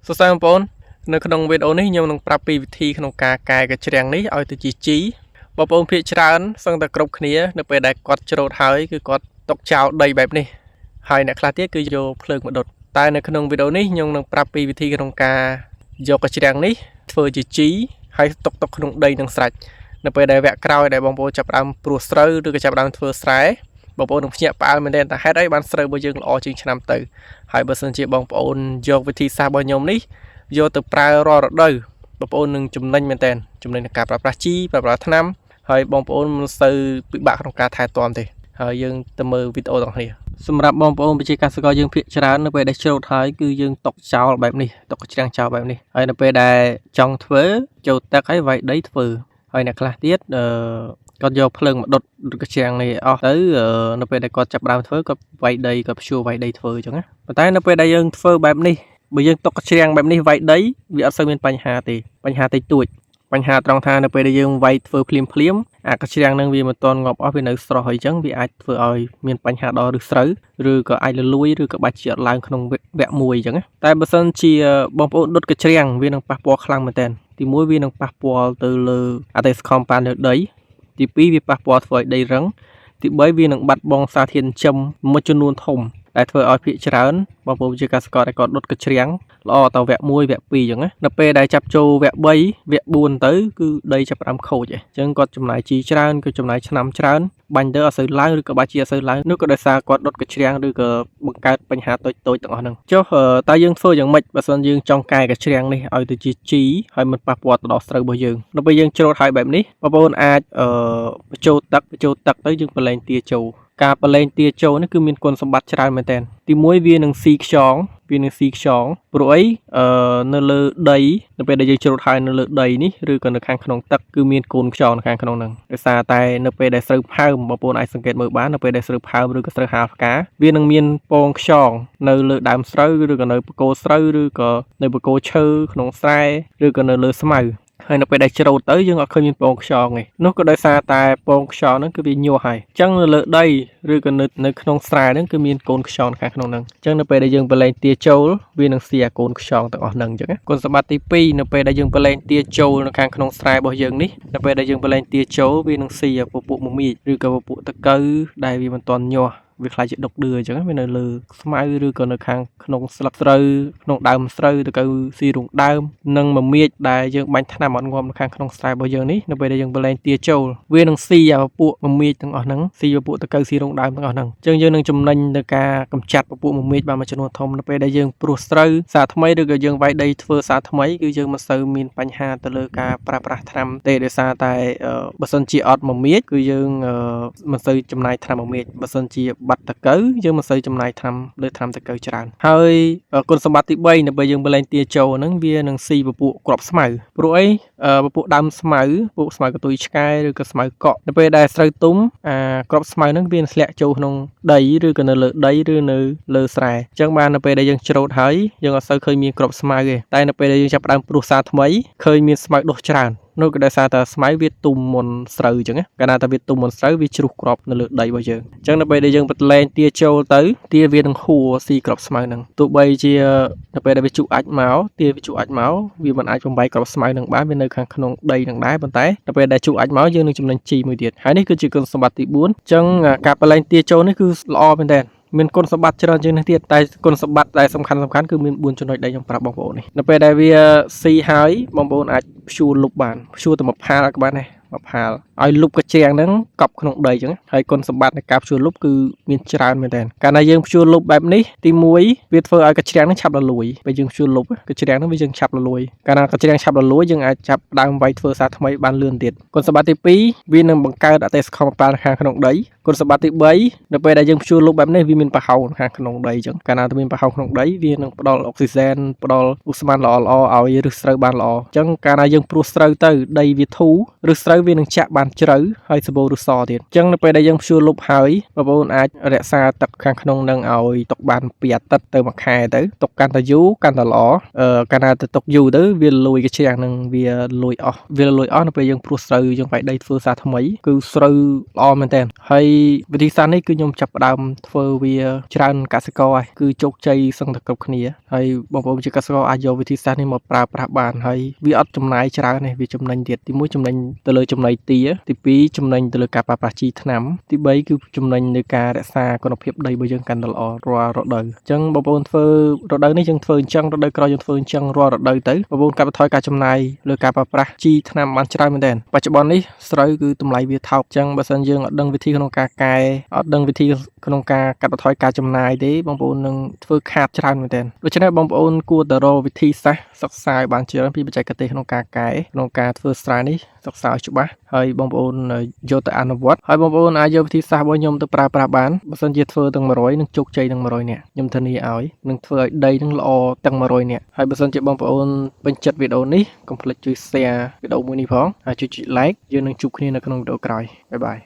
សួស្តីបងប្អូននៅក្នុងវីដេអូនេះខ្ញុំនឹងប្រាប់ពីវិធីក្នុងការកែកញ្ច្រាំងនេះឲ្យទៅជាជីបងប្អូនភាគច្រើនសឹងតែគ្រប់គ្នានៅពេលដែលគាត់ច្រូតហើយគឺគាត់ຕົកចោលដីបែបនេះហើយអ្នកខ្លះទៀតគឺយកភ្លើងមកដុតតែនៅក្នុងវីដេអូនេះខ្ញុំនឹងប្រាប់ពីវិធីក្នុងការយកកញ្ច្រាំងនេះធ្វើជាជីហើយຕົកក្នុងដីនឹងស្រេចនៅពេលដែលវគ្គក្រោយដែលបងប្អូនចាប់ផ្ដើមព្រោះស្រូវឬក៏ចាប់ផ្ដើមធ្វើស្រែបងប្អូននឹងភ្ញាក់ផ្អើលមែនទេតែហេតុអីបានស្រូវរបស់យើងល្អជាងឆ្នាំទៅហើយបើសិនជាបងប្អូនយកវិធីសាស្ត្ររបស់ខ្ញុំនេះយកទៅប្រើរាល់រដូវបងប្អូននឹងចំណេញមែនតើចំណេញក្នុងការប្រើប្រាស់ជីប្រើប្រាស់ថ្នាំហើយបងប្អូនមិនសូវពិបាកក្នុងការថែទាំទេហើយយើងទៅមើលវីដេអូទាំងនេះសម្រាប់បងប្អូនប្រជាកសិករយើងភាគច្រើននៅពេលដែលច្រូតហើយគឺយើងຕົកចោលបែបនេះຕົកច្រាំងចោលបែបនេះហើយនៅពេលដែលចង់ធ្វើចូលទឹកហើយវាយដីធ្វើហើយអ្នកខ្លះទៀតគាត់យកភ្លើងមកដុតកញ្ច្រាំងនេះអស់ទៅនៅពេលដែលគាត់ចាប់ដើមធ្វើគាត់វាយដីគាត់ព្យួរវាយដីធ្វើអញ្ចឹងណាប៉ុន្តែនៅពេលដែលយើងធ្វើបែបនេះបើយើងຕົកកញ្ច្រាំងបែបនេះវាយដីវាអត់សូវមានបញ្ហាទេបញ្ហាតិចតួចបញ្ហាត្រង់ថានៅពេលដែលយើងវាយធ្វើភ្លាមអាកញ្ច្រាំងនឹងវាមិនទាន់ងាប់អស់វានៅស្រស់ហើយអញ្ចឹងវាអាចធ្វើឲ្យមានបញ្ហាដល់ឫសស្រូវឬក៏អាចលលួយឬក៏បាច់ជាអត់ឡើងក្នុងវគ្គមួយអញ្ចឹងតែបើសិនជាបងប្អូនដុតកញ្ច្រាំងវានឹងប៉ះពាល់ខ្លាំងមែនតើទី1វានឹងប៉ះពាល់ទៅលើអតិសកម្មប៉ានលើដីទី2វាប៉ះពាល់ធ្វើឲ្យដីរឹងទី3វានឹងបាត់បង់សារធាតុចិញ្ចឹមមួយចំនួនធំដែលធ្វើឲ្យភាគច្រើនបងប្អូនជាកសិករដែលគាត់ដុតកញ្ច្រាំងល្អតវគ្គ1វគ្គ2អញ្ចឹងណានៅពេលដែលចាប់ចូលវគ្គ3វគ្គ4ទៅគឺដីចាប់ផ្ដើមខូចអញ្ចឹងគាត់ចំណាយជីច្រើនគឺចំណាយឆ្នាំច្រើនបាញ់ទៅអត់សូវឡើងឬក៏បាច់ជាអត់សូវឡើងនោះក៏ដោយសារគាត់ដុតកញ្ច្រាំងឬក៏បង្កើតបញ្ហាតូចទាំងអស់ហ្នឹងចុះតើយើងធ្វើយ៉ាងម៉េចបើសិនយើងចង់កែកញ្ច្រាំងនេះឲ្យទៅជាជីហើយមិនប៉ះពាល់ទៅដល់ស្រូវរបស់យើងនៅពេលយើងច្រូតហើយបែបនេះបងប្អូនអាចបញ្ចូលទឹកទៅយើងប្រឡែងទាចូលការប្រឡែងទាចូលនេះគឺមានគុណសម្បត្តិច្រើនមែនតើទី1វានឹងស៊ីខ្យងព្រោះអីនៅលើដីនៅពេលដែលយើងច្រូតហើយនៅលើដីនេះឬក៏នៅខាងក្នុងទឹកគឺមានកូនខ្យងនៅខាងក្នុងហ្នឹងដោយសារតែនៅពេលដែលស្រូវផើមបងប្អូនអាចសង្កេតមើលបាននៅពេលដែលស្រូវផើមឬក៏ស្រូវហាលផ្កាវានឹងមានពងខ្យងនៅលើដើមស្រូវឬក៏នៅបកគោស្រូវឬក៏នៅបកគោឈើក្នុងស្រែឬក៏នៅលើស្មៅហើយនៅពេលដែលច្រូតទៅយើងអត់ឃើញមានពងខ្យងទេនោះក៏ដោយសារតែពងខ្យងហ្នឹងគឺវាញាស់ហើយអញ្ចឹងនៅលើដីឬក៏នៅក្នុងស្រែហ្នឹងគឺមានកូនខ្យងខាងក្នុងហ្នឹងអញ្ចឹងនៅពេលដែលយើងប្រឡែងទាចូលវានឹងស៊ីអាកូនខ្យងទាំងអស់ហ្នឹងអញ្ចឹងគុណសម្បត្តិទី2នៅពេលដែលយើងប្រឡែងទាចូលនៅខាងក្នុងស្រែរបស់យើងនេះនៅពេលដែលយើងប្រឡែងទាចូលវានឹងស៊ីពពួកមមាញឬក៏ពពួកតកៅដែលវាមិនទាន់ញាស់វាខ្លាចជាដុកឌឺអញ្ចឹងវានៅលើស្មៅឬក៏នៅខាងក្នុងស្លឹកស្រូវក្នុងដើមស្រូវទៅគឺស៊ីរងដើមនិងមមាញដែលយើងបាញ់ថ្នាំអត់ងាប់នៅខាងក្នុងស្រែរបស់យើងនេះនៅពេលដែលយើងប្រឡែងទាចូលវានឹងស៊ីអាពួកមមាញទាំងអស់ហ្នឹងស៊ីពួកតកៅស៊ីរងដើមទាំងអស់ហ្នឹងអញ្ចឹងយើងនឹងចំណេញនៅការកម្ចាត់ពួកមមាញបានមួយចំនួនធំនៅពេលដែលយើងព្រោះស្រូវសារថ្មីឬក៏យើងវាយដីធ្វើសារថ្មីគឺយើងមិនសូវមានបញ្ហាទៅលើការប្រើប្រាស់ថ្នាំទេដោយសារតែបើសិនជាអត់មមាញគឺយើងមិនសូវចំណាយថ្នាំមមាញបើសិនជាបាត់តកៅយើងមិនសូវចំណាយថ្នាំលើថ្នាំតកៅច្រើនហើយគុណសម្បត្តិទី3នៅពេលយើងប្រឡែងទាចូលហ្នឹងវានឹងស៊ីពពួកគ្រាប់ស្មៅព្រោះអីពពួកដើមស្មៅពួកស្មៅកតុយឆ្កែឬក៏ស្មៅកក់នៅពេលដែលស្រូវទុំគ្រាប់ស្មៅហ្នឹងវានឹងធ្លាក់ចូលក្នុងដីឬក៏នៅលើដីឬនៅលើស្រែអញ្ចឹងបាននៅពេលដែលយើងច្រូតហើយយើងអត់សូវឃើញមានគ្រាប់ស្មៅទេតែនៅពេលដែលយើងចាប់ផ្ដើមព្រោះសារថ្មីឃើញមានស្មៅដុះច្រើននោះក៏ដោយសារតែស្មៅវាទុំមុនស្រូវអញ្ចឹងកាលណាតែវាទុំមុនស្រូវវាជ្រុះគ្រាប់នៅលើដីរបស់យើងអញ្ចឹងនៅពេលដែលយើងប្រឡែងទាចូលទៅទាវានឹងហួរស៊ីគ្រាប់ស្មៅហ្នឹងទោះបីជានៅពេលដែលវាជក់អាចមកទាវាជក់អាចមកវាមិនអាចបំបែកគ្រាប់ស្មៅហ្នឹងបានវានៅខាងក្នុងដីហ្នឹងដែរប៉ុន្តែនៅពេលដែលជក់អាចមកយើងនឹងចំណេញជីមួយទៀតហើយនេះគឺជាគុណសម្បត្តិទី4អញ្ចឹងការប្រឡែងទាចូលនេះគឺល្អមែនតើមានគុណសម្បត្តិច្រើនជាងនេះទៀតតែគុណសម្បត្តិដែលសំខាន់គឺមាន4ចំណុចដែលខ្ញុំប្រាប់បងប្អូននេះនៅពេលដែលវាស៊ីហើយបងប្អូនអាចព្យួរលុបបានព្យួរទៅមកផាលក៏បានដែរមកផាលឲ្យលុបកញ្ច្រាំងហ្នឹងកប់ក្នុងដីអញ្ចឹងហើយគុណសម្បត្តិនៃការព្យួរលុបគឺមានច្រើនមែនតើកាលណាយើងព្យួរលុបបែបនេះទី1វាធ្វើឲ្យកញ្ច្រាំងហ្នឹងឆាប់រលួយពេលយើងព្យួរលុបកញ្ច្រាំងហ្នឹងវាយើងឆាប់រលួយកាលណាកញ្ច្រាំងឆាប់រលួយយើងអាចចាប់ដើមវាយធ្វើសារថ្មីបានលឿនទៀតគុណសម្បត្តិទី2វានឹងបង្កើតអតិសកម្មប៉ាល់ខាងក្នុងដីគុណសម្បត្តិទី3នៅពេលដែលយើងព្យួរលុបបែបនេះវាមានប្រហោងខាងក្នុងដីអញ្ចឹងកាលណាតែមានប្រហោងក្នុងដីវានឹងផ្ដល់អុកស៊ីសែនផ្ដល់ឧស្ម័នល្អឲ្យឫសស្រូវបានល្អអញ្ចឹងកាលណាយើងព្រោះស្រូវទៅដីវាធូរឫសស្រូវ វានឹងចាក់បានជ្រៅហើយសម្បូរឬសទៀតអញ្ចឹងនៅពេលដែលយើងភ្ជួរលុបហើយបងប្អូនអាចរក្សាទឹកខាងក្នុងនឹងឲ្យទុកបាន2អាទិត្យទៅ1ខែទៅទុកកាន់តែយូរកាន់តែល្អកាលណាទៅទុកយូរទៅវាលួយកាជ្រាំងនឹងវាលួយអស់នៅពេលយើងព្រួសស្រូវយើងបាយដីធ្វើសារថ្មីគឺស្រូវល្អមែនតើហើយវិធីសាស្ត្រនេះគឺខ្ញុំចាប់ផ្ដើមធ្វើវាច្រើនកសិករហើយគឺជោគជ័យសឹងតែគ្រប់គ្នាហើយបងប្អូនជាកសិករអាចយកវិធីសាស្ត្រនេះមកប្រើប្រាស់បានហើយវាអត់ចំណាយច្រើនទេវាចំណេញទៀតទី1ចំណេញទៅលើចំណីទាទី2ចំណេញទៅលើការប្រើប្រាស់ជីថ្នាំទី3គឺចំណេញលើការរក្សាគុណភាពដីរបស់យើងកាន់តែល្អរាល់រដូវអញ្ចឹងបងប្អូនធ្វើរដូវនេះយើងធ្វើអញ្ចឹងរដូវក្រោយយើងធ្វើអញ្ចឹងរាល់រដូវទៅបងប្អូនកាត់បន្ថយការចំណាយលើការប្រើប្រាស់ជីថ្នាំបានច្រើនមែនទែនបច្ចុប្បន្ននេះស្រូវគឺតម្លៃវាថោកអញ្ចឹងបើសិនយើងអត់ដឹងវិធីក្នុងការកែអត់ដឹងវិធីក្នុងការកាត់បន្ថយការចំណាយទេបងប្អូននឹងធ្វើខាតច្រើនមែនទែនដូច្នេះបងប្អូនគួរតែរកវិធីសាស្ត្រសិក្សាឲ្យបានច្រើនពីបច្ចេកទេសក្នុងការកែក្នុងការធ្វើស្រែនេះសិក្សាឲ្យច្បាស់ហើយបងប្អូនយកទៅអនុវត្តហើយបងប្អូនអាចយកវិធីសាស្ត្ររបស់ខ្ញុំទៅប្រើប្រាស់បានបើសិនជាធ្វើទាំង100នឹងជោគជ័យទាំង100នាក់ខ្ញុំធានាឲ្យនឹងធ្វើឲ្យដីនឹងល្អទាំង100នាក់ហើយបើសិនជាបងប្អូនពេញចិត្តវីដេអូនេះកុំភ្លេចជួយ share វីដេអូមួយនេះផងហើយជួយចុច like យើងនឹងជួបគ្នានៅក្នុងវីដេអូក្រោយបាយបាយ